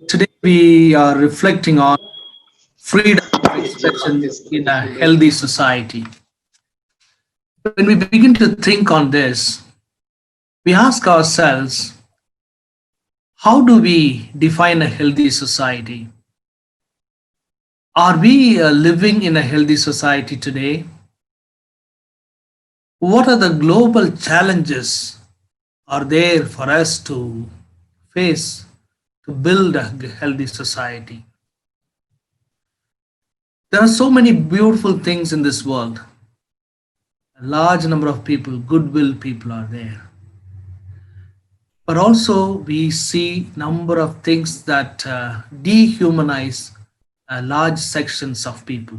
Today we are reflecting on freedom of expression in a healthy society. When we begin to think on this, we ask ourselves, how do we define a healthy society? Are we living in a healthy society today? What are the global challenges are there for us to face to build a healthy society? There are so many beautiful things in this world. A large number of people, goodwill people are there. But also we see number of things that dehumanize large sections of people.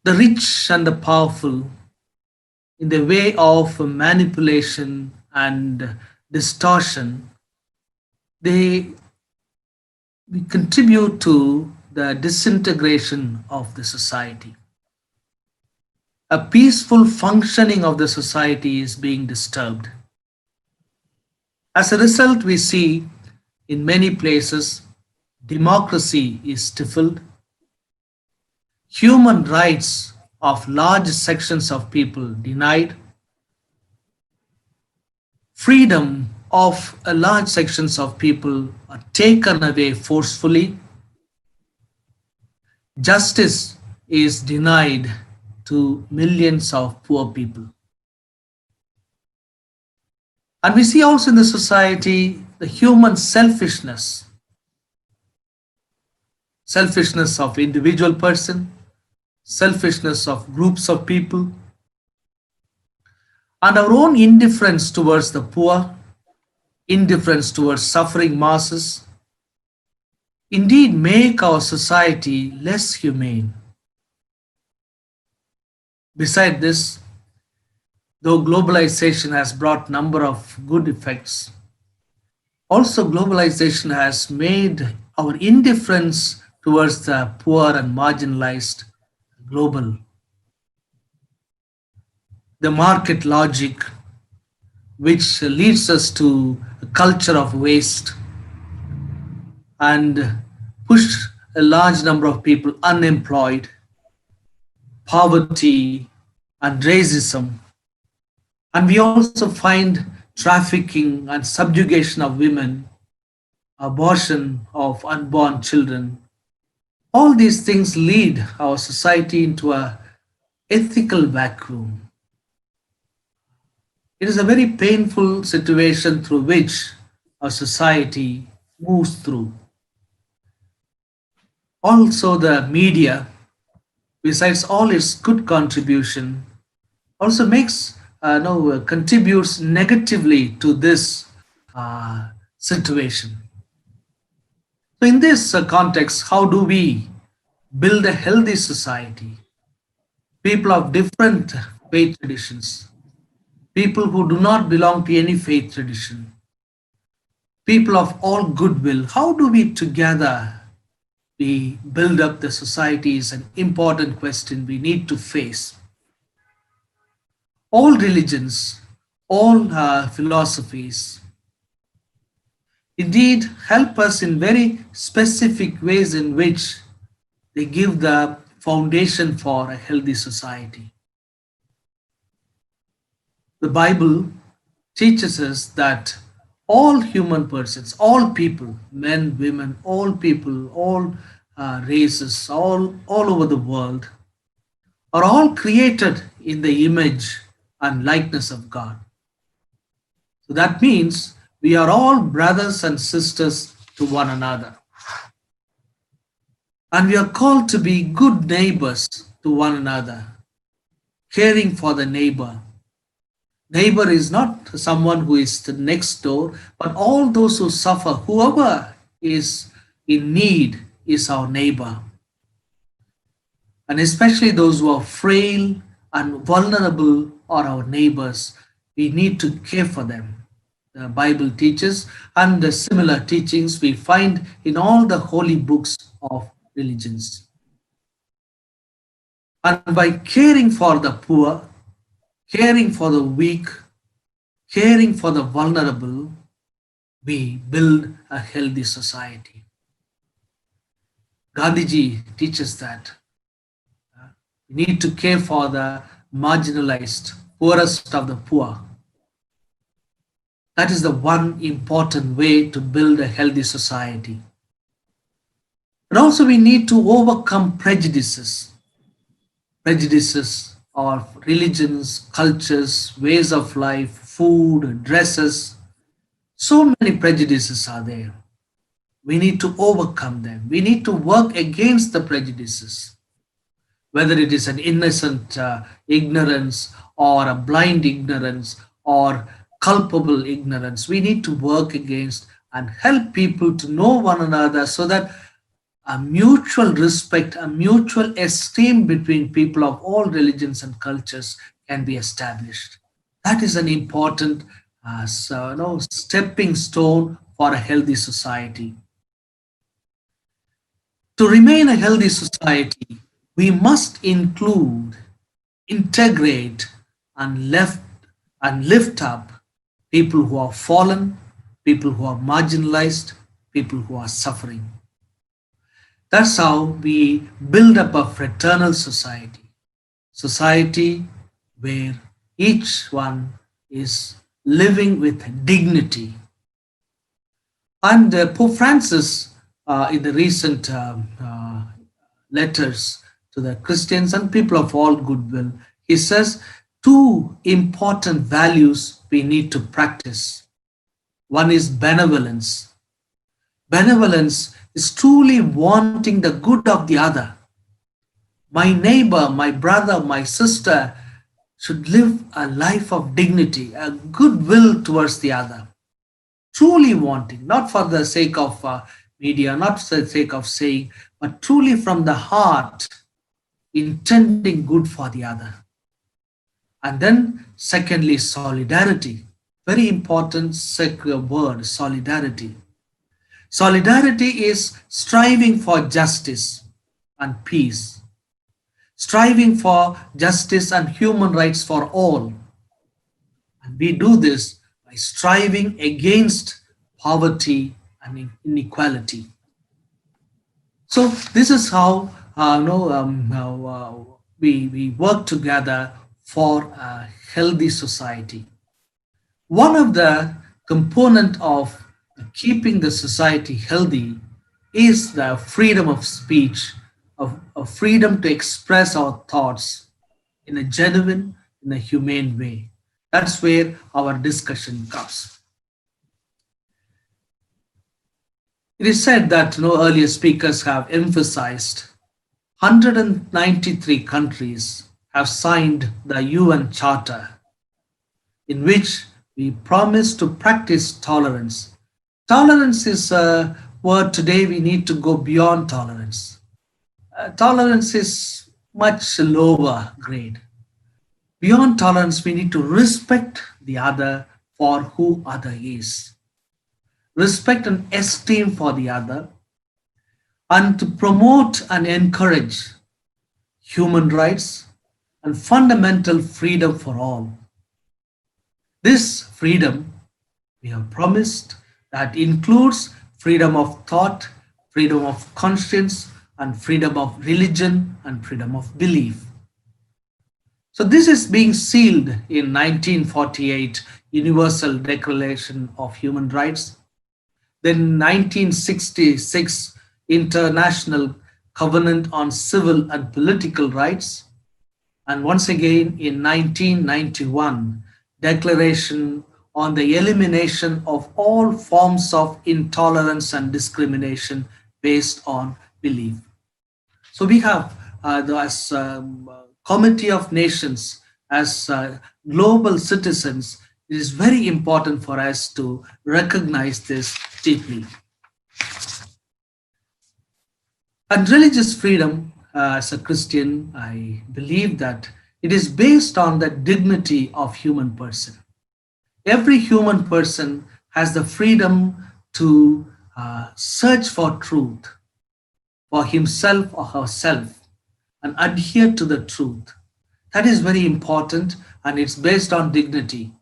The rich and the powerful in the way of manipulation and distortion, they contribute to the disintegration of the society. A peaceful functioning of the society is being disturbed. As a result, we see in many places democracy is stifled, human rights of large sections of people denied, freedom of a large sections of people are taken away forcefully, justice is denied to millions of poor people. And we see also in the society the human selfishness of individual person, selfishness of groups of people, and our own indifference towards the poor, indifference towards suffering masses, indeed make our society less humane. Beside this, though globalization has brought number of good effects, also globalization has made our indifference towards the poor and marginalized global. The market logic, which leads us to a culture of waste and push a large number of people unemployed, poverty, and racism. And we also find trafficking and subjugation of women, abortion of unborn children. All these things lead our society into a ethical vacuum. It is a very painful situation through which our society moves through. Also, the media, besides all its good contribution, also makes no contributes negatively to this situation. So, in this context, how do we build a healthy society? People of different faith traditions, people who do not belong to any faith tradition, people of all goodwill. How do we together we build up the society is an important question we need to face. All religions, all philosophies, indeed help us in very specific ways in which they give the foundation for a healthy society. The Bible teaches us that all human persons, all people, men, women, all people, all races, all over the world, are all created in the image and likeness of God. So that means we are all brothers and sisters to one another. And we are called to be good neighbors to one another, caring for the neighbor. Neighbor is not someone who is the next door, but all those who suffer, whoever is in need is our neighbor. And especially those who are frail and vulnerable are our neighbors. We need to care for them. The Bible teaches, and the similar teachings we find in all the holy books of religions. And by caring for the poor, caring for the weak, caring for the vulnerable, we build a healthy society. Gandhiji teaches that we need to care for the marginalized, poorest of the poor. That is the one important way to build a healthy society. And also, we need to overcome prejudices of religions, cultures, ways of life, food, dresses. So many prejudices are there. We need to overcome them. We need to work against the prejudices, whether it is an innocent ignorance or a blind ignorance or culpable ignorance. We need to work against and help people to know one another so that a mutual respect, a mutual esteem between people of all religions and cultures can be established. That is an important stepping stone for a healthy society. To remain a healthy society, we must include, integrate, and lift up people who are fallen, people who are marginalized, people who are suffering. That's how we build up a fraternal society where each one is living with dignity. And Pope Francis, in the recent letters to the Christians and people of all goodwill, he says two important values we need to practice. One is benevolence. Benevolence is truly wanting the good of the other. My neighbor, my brother, my sister should live a life of dignity, a goodwill towards the other. Truly wanting, not for the sake of media, not for the sake of saying, but truly from the heart, intending good for the other. And then, secondly, solidarity. Very important sacred word, solidarity. Solidarity is striving for justice and peace, striving for justice and human rights for all. And we do this by striving against poverty and inequality. So this is how we work together for a healthy society. One of the component of keeping the society healthy is the freedom of speech, of freedom to express our thoughts in a genuine, in a humane way. That's where our discussion comes. It is said that no earlier speakers have emphasized 193 countries have signed the UN Charter, in which we promise to practice tolerance. Tolerance is a word today we need to go beyond tolerance. Tolerance is much lower grade. Beyond tolerance, we need to respect the other for who other is. Respect and esteem for the other, and to promote and encourage human rights and fundamental freedom for all. This freedom we have promised that includes freedom of thought, freedom of conscience, and freedom of religion and freedom of belief. So this is being sealed in 1948 Universal Declaration of Human Rights, then 1966 International Covenant on Civil and Political Rights, and once again in 1991 Declaration on the Elimination of all forms of intolerance and discrimination based on belief. So we have as Committee of Nations, as global citizens, it is very important for us to recognize this deeply. And religious freedom, as a Christian, I believe that it is based on the dignity of human person. Every human person has the freedom to search for truth for himself or herself and adhere to the truth. That is very important, and it's based on dignity.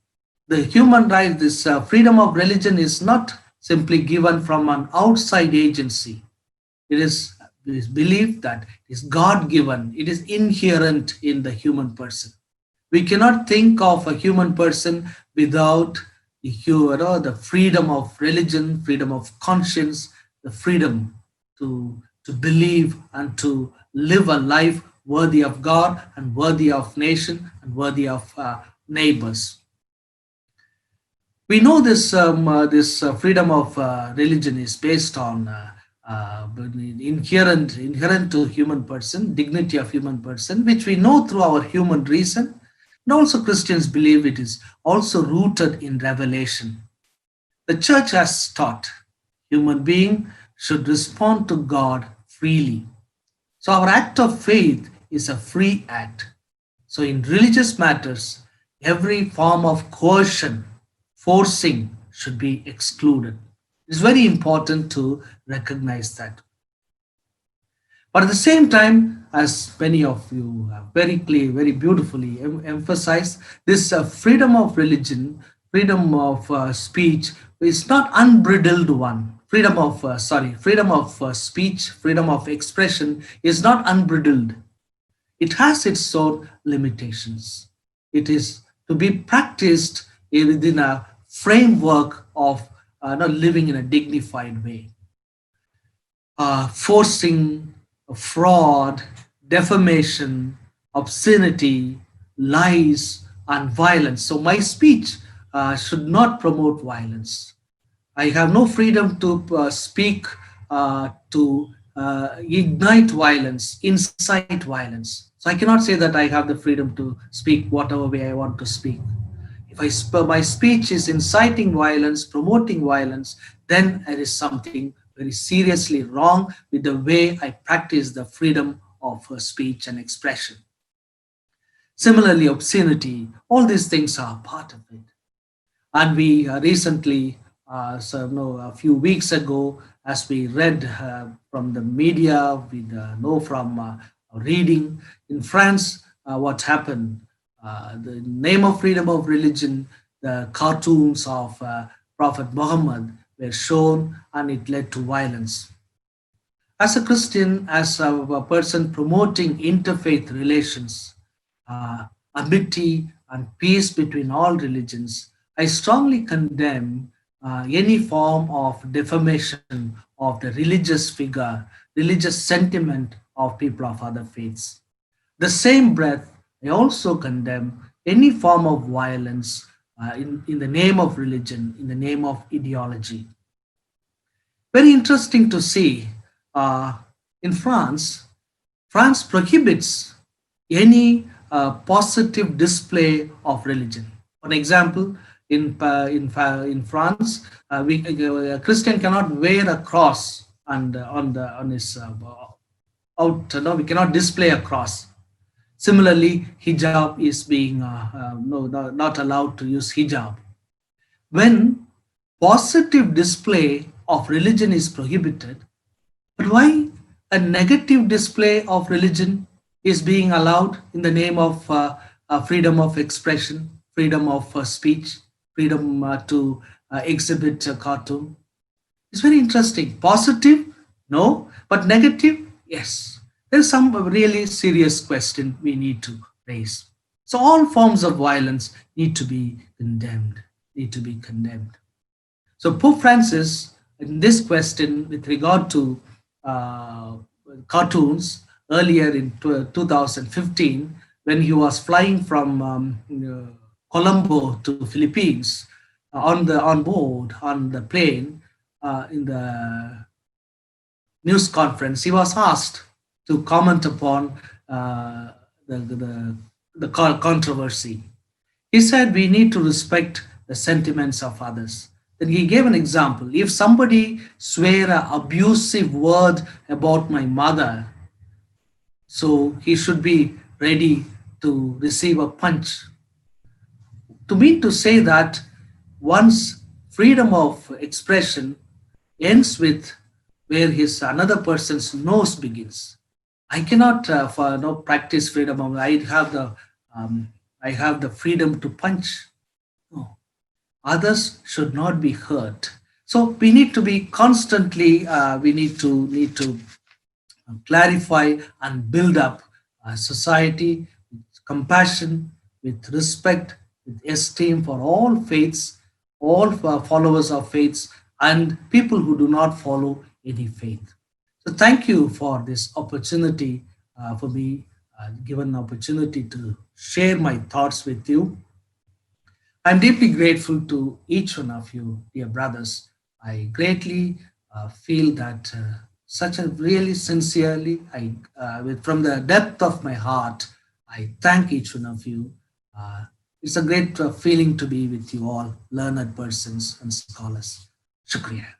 The human right, this freedom of religion is not simply given from an outside agency. It is believed that it is God given, it is inherent in the human person. We cannot think of a human person without the freedom of religion, freedom of conscience, the freedom to believe and to live a life worthy of God and worthy of nation and worthy of neighbors. We know this freedom of religion is based on inherent to human person, dignity of human person, which we know through our human reason. And also Christians believe it is also rooted in revelation. The church has taught human being should respond to God freely. So our act of faith is a free act. So in religious matters, every form of coercion, forcing should be excluded. It's very important to recognize that. But at the same time, as many of you have very clear, very beautifully emphasized, this freedom of religion, freedom of speech is not unbridled one. Freedom of speech, freedom of expression is not unbridled. It has its own limitations. It is to be practiced within a framework of not living in a dignified way. Forcing, fraud, defamation, obscenity, lies, and violence. So my speech should not promote violence. I have no freedom to speak, to ignite violence, incite violence. So I cannot say that I have the freedom to speak whatever way I want to speak. If my speech is inciting violence, promoting violence, then there is something very seriously wrong with the way I practice the freedom of speech and expression. Similarly, obscenity, all these things are part of it. And we recently, a few weeks ago, as we read from the media, we know from reading in France what happened. The name of freedom of religion, the cartoons of Prophet Muhammad were shown, and it led to violence. As a Christian, as a person promoting interfaith relations, amity, and peace between all religions, I strongly condemn any form of defamation of the religious figure, religious sentiment of people of other faiths. The same breath, I also condemn any form of violence in the name of religion, in the name of ideology. Very interesting to see in France, France prohibits any positive display of religion. For example, in France, a Christian cannot wear a cross and on his out. No, we cannot display a cross. Similarly, hijab is being no, not allowed to use hijab. When positive display of religion is prohibited, but why a negative display of religion is being allowed in the name of freedom of expression, freedom of speech, freedom to exhibit a cartoon? It's very interesting. Positive, no, but negative, yes. There's some really serious question we need to raise. So all forms of violence need to be condemned, need to be condemned. So Pope Francis, in this question with regard to uh, cartoons earlier in 2015, when he was flying from Colombo to Philippines on board on the plane in the news conference, he was asked to comment upon the, the, the controversy. He said we need to respect the sentiments of others. Then he gave an example. If somebody swear an abusive word about my mother, so he should be ready to receive a punch. To mean to say that one's freedom of expression ends with where his another person's nose begins. I cannot for no practice freedom of um, I have the freedom to punch. No. Others should not be hurt. So we need to be constantly, we need to clarify and build up a society with compassion, with respect, with esteem for all faiths, all followers of faiths, and people who do not follow any faith. So thank you for this opportunity, for me given the opportunity to share my thoughts with you. I'm deeply grateful to each one of you, dear brothers. I greatly feel that such a really sincerely, from the depth of my heart, I thank each one of you. Uh, it's a great feeling to be with you all, learned persons and scholars. Shukriya.